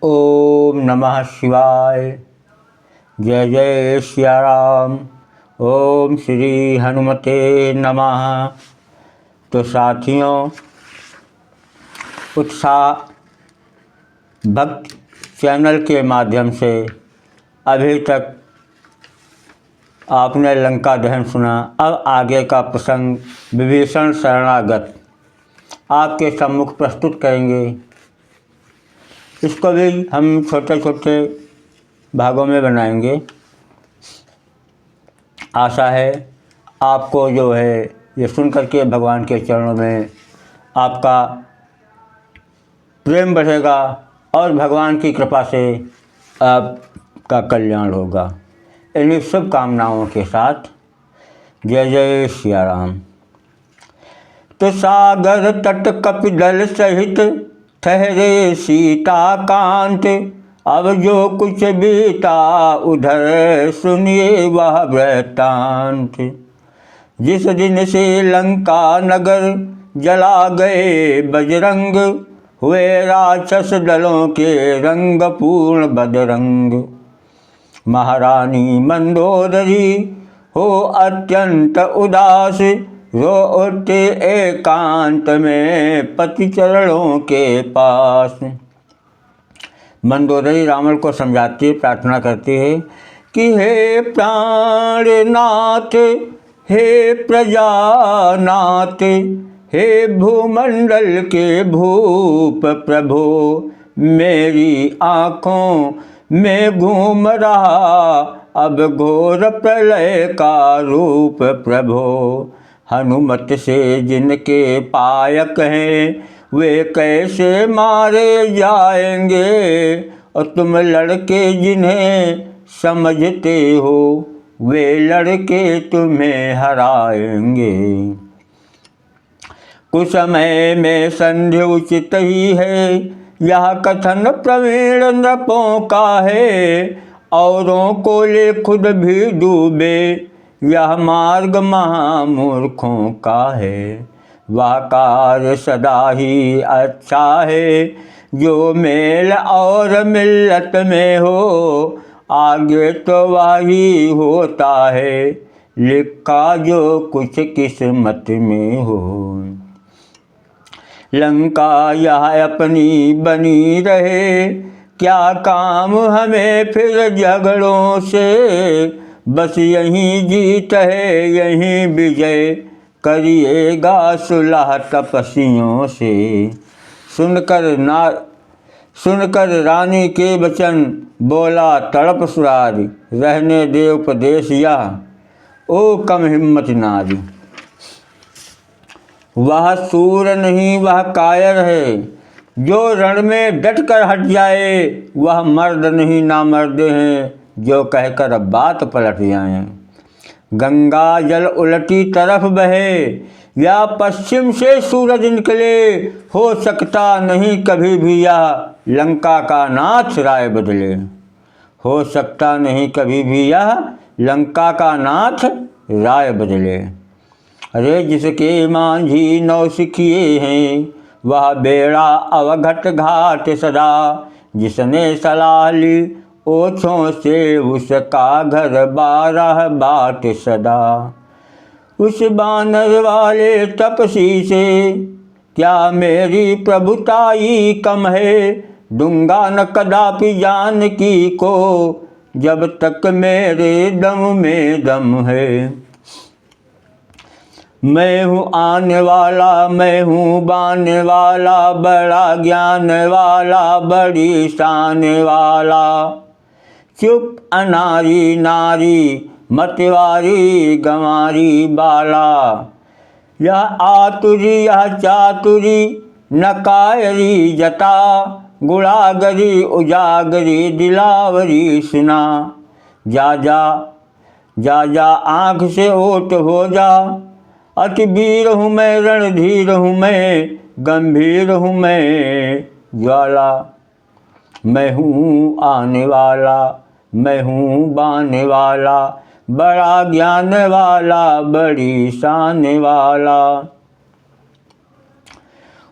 ओम नमः शिवाय। जय जय सिया राम। ओम श्री हनुमते नमः। तो साथियों, उत्साह भक्त चैनल के माध्यम से अभी तक आपने लंका दहन सुना। अब आगे का प्रसंग विभीषण शरणागत आपके सम्मुख प्रस्तुत करेंगे। इसको भी हम छोटे छोटे भागों में बनाएंगे। आशा है आपको जो है ये सुन करके भगवान के चरणों में आपका प्रेम बढ़ेगा और भगवान की कृपा से आपका कल्याण होगा। इन्हीं शुभकामनाओं के साथ जय जय सिया राम। तो सागर तट कपिदल सहित ठहरे सीता कांत, अब जो कुछ बीता उधर सुनिए वह वृत्तांत। जिस दिन से लंका नगर जला गए बजरंग, हुए राक्षस दलों के रंग पूर्ण बदरंग। महारानी मंदोदरी हो अत्यंत उदास, रो उठे एकांत में पति चरणों के पास। मंदोदरी रावण को समझाती प्रार्थना करती है कि हे प्राणनाथ, हे प्रजानाथ, हे भूमंडल के भूप प्रभो, मेरी आँखों में घूम रहा अब घोर प्रलय का रूप प्रभो। हनुमत से जिनके पायक हैं वे कैसे मारे जाएंगे, और तुम लड़के जिन्हें समझते हो वे लड़के तुम्हें हराएंगे। कुछ समय में संध्या उचित ही है, यह कथन प्रवीण नृपों का है। औरों को ले खुद भी डूबे, यह मार्ग महामूर्खों का है। वह कार्य सदा ही अच्छा है, जो मेल और मिल्लत में हो, आगे तो वही होता है, लिखा जो कुछ किस्मत में हो। लंका यह अपनी बनी रहे, क्या काम हमें फिर झगड़ों से। बस यहीं जीत है यहीं विजय, करिएगा सुलह तपस्वियों से। सुनकर रानी के वचन बोला तड़प सुरारी, रहने दे उपदेश यह ओ कम हिम्मत नारी। वह सूर नहीं वह कायर है, जो रण में डट कर हट जाए। वह मर्द नहीं नामर्द हैं, जो कहकर अब बात पलट जाएं। गंगा जल उलटी तरफ बहे, या पश्चिम से सूरज निकले। हो सकता नहीं कभी भी यह लंका का नाथ राय बदले। हो सकता नहीं कभी भी यह लंका का नाथ राय बदले। अरे जिसके मांझी नौसिखिए हैं, वह बेड़ा अवघट घाट सदा। जिसने सलाह ली ओछों से, उसका घर 12 बाट सदा। उस बानर वाले तपसी से, क्या मेरी प्रभुताई कम है। दूंगा न कदापि जानकी को, जब तक मेरे दम में दम है। मैं हूँ आने वाला, मैं हूँ बाने वाला, बड़ा ज्ञान वाला, बड़ी शान वाला। चुप अनारी नारी, मतवारी गंवारी बाला। यह आतुरी यह चातुरी, न कायरी जता। गुड़ागरी उजागरी दिलावरी सुना। जा जा आँख से ओट हो जा। अति वीर हूँ मैं रणधीर हूँ मैं, गंभीर हूँ मैं ज्वाला। मैं हूँ आने वाला, मैं हूँ बाने वाला, बड़ा ज्ञान वाला, बड़ी शान वाला।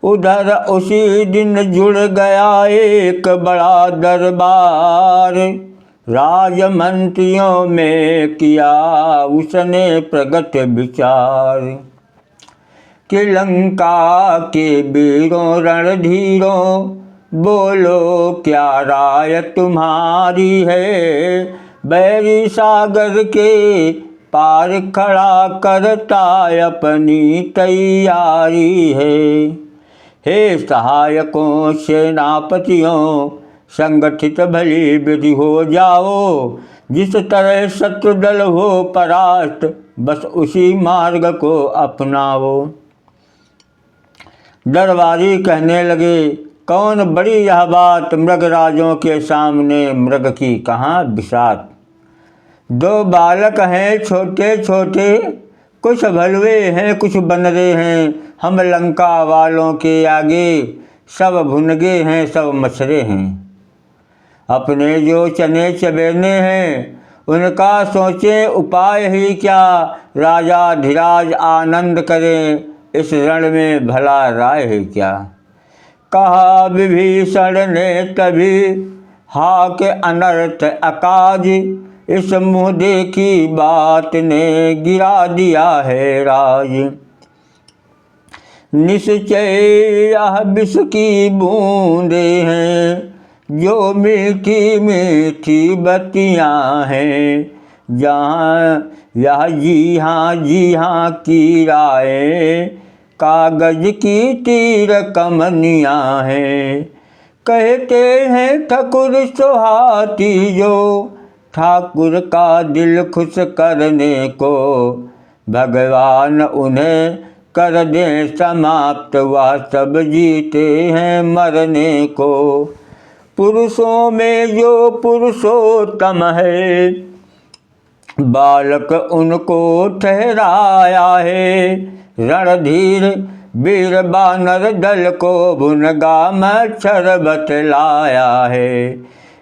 उधर उसी दिन जुड़ गया एक बड़ा दरबार। राजमंत्रियों में किया उसने प्रगट विचार कि लंका के वीरों रणधीरों, बोलो क्या राय तुम्हारी है। बैरी सागर के पार खड़ा करता अपनी तैयारी है। हे सहायकों सेनापतियों, संगठित भली विधि हो जाओ। जिस तरह शत्रु दल हो परास्त, बस उसी मार्ग को अपनाओ। दरबारी कहने लगे, कौन बड़ी यह बात, मृगराजों के सामने मृग की कहाँ बिसात। दो बालक हैं छोटे छोटे, कुछ भलुए हैं कुछ बनरे हैं। हम लंका वालों के आगे सब भुनगे हैं सब मछरे हैं। अपने जो चने चबेने हैं उनका सोचें उपाय ही क्या। राजा धीराज आनंद करें इस रण में भला राय है क्या। कहा विभीषण ने तभी, हा के अनर्थ अकाज। इस मुँह देखी बात ने गिरा दिया है राज। निश्चय यह विष की बूंदे हैं, जो मीठी मीठी बत्तियाँ हैं। जहाँ यह जी हाँ की राय, कागज की तीर कमनियाँ हैं। कहते हैं ठकुर सोहाती जो, ठाकुर का दिल खुश करने को। भगवान उन्हें कर दें समाप्त, वह सब जीते हैं मरने को। पुरुषों में जो पुरुषोत्तम है, बालक उनको ठहराया है। रणधीर वीर बानर दल को भुनगा मच्छर बतलाया है।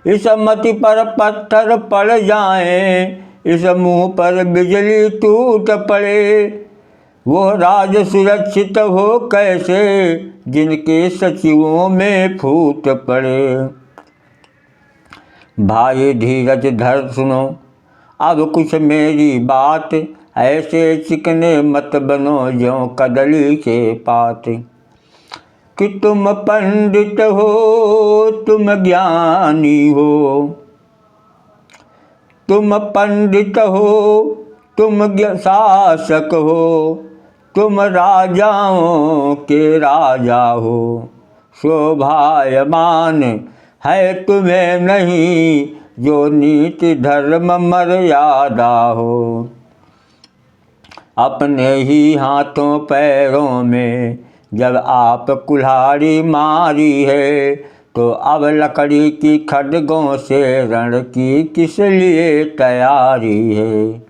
इस मति पर पत्थर पड़ जाएं, इस मुँह पर बिजली टूट पड़े। वो राज सुरक्षित हो कैसे, जिनके सचिवों में फूट पड़े। भाई धीरज धर सुनो अब कुछ मेरी बात, ऐसे चिकने मत बनो ज्यों कदली के पात। कि तुम पंडित हो तुम ज्ञानी हो, तुम पंडित हो तुम शासक हो, तुम राजाओं के राजा हो। शोभायमान है तुम्हें नहीं, जो नीति धर्म मर्यादा हो। अपने ही हाथों पैरों में जब आप कुल्हाड़ी मारी है, तो अब लकड़ी की खड्गों से रण की किस लिए तैयारी है।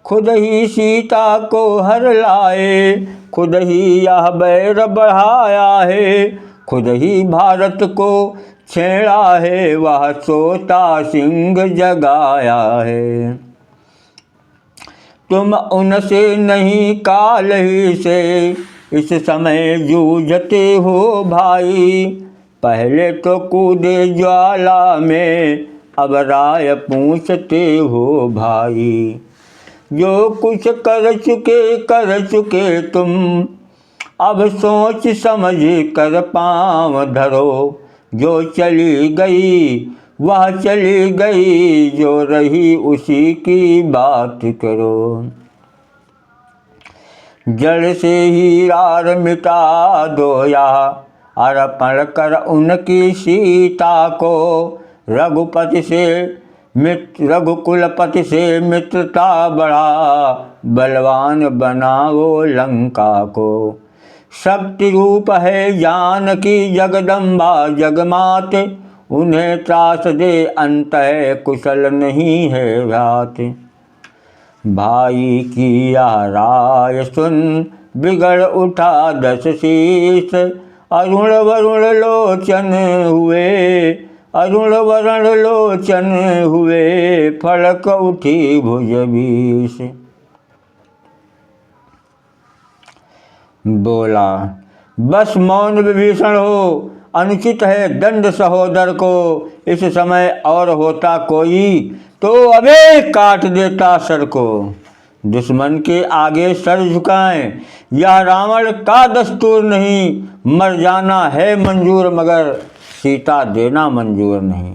खुद ही सीता को हर लाए, खुद ही यह बैर बढ़ाया है। खुद ही भारत को छेड़ा है, वह सोता सिंह जगाया है। तुम उनसे नहीं काल ही से इस समय जूझते हो भाई। पहले तो कूदे ज्वाला में, अब राय पूछते हो भाई। जो कुछ कर चुके तुम, अब सोच समझ कर पाँव धरो। जो चली गई वह चली गई, जो रही उसी की बात करो। जड़ से ही रार मिटा दो या, अर्पण कर उनकी सीता को। रघुकुलपति से मित्रता बढ़ा, बलवान बनाओ लंका को। शक्ति रूप है जानकी जगदम्बा जगमात, उन्हें त्रास दे अंतः कुशल नहीं है घात। भाई की यह राय सुन बिगड़ उठा 10 शीश। अरुण वरुण लोचन हुए, अरुण वरण लोचन हुए, फड़क उठी भुज बीस। बोला बस मौन विभीषण हो, अनुचित है दंड सहोदर को। इस समय और होता कोई तो अबे काट देता सर को। दुश्मन के आगे सर झुकाएं यह रावण का दस्तूर नहीं। मर जाना है मंजूर मगर सीता देना मंजूर नहीं।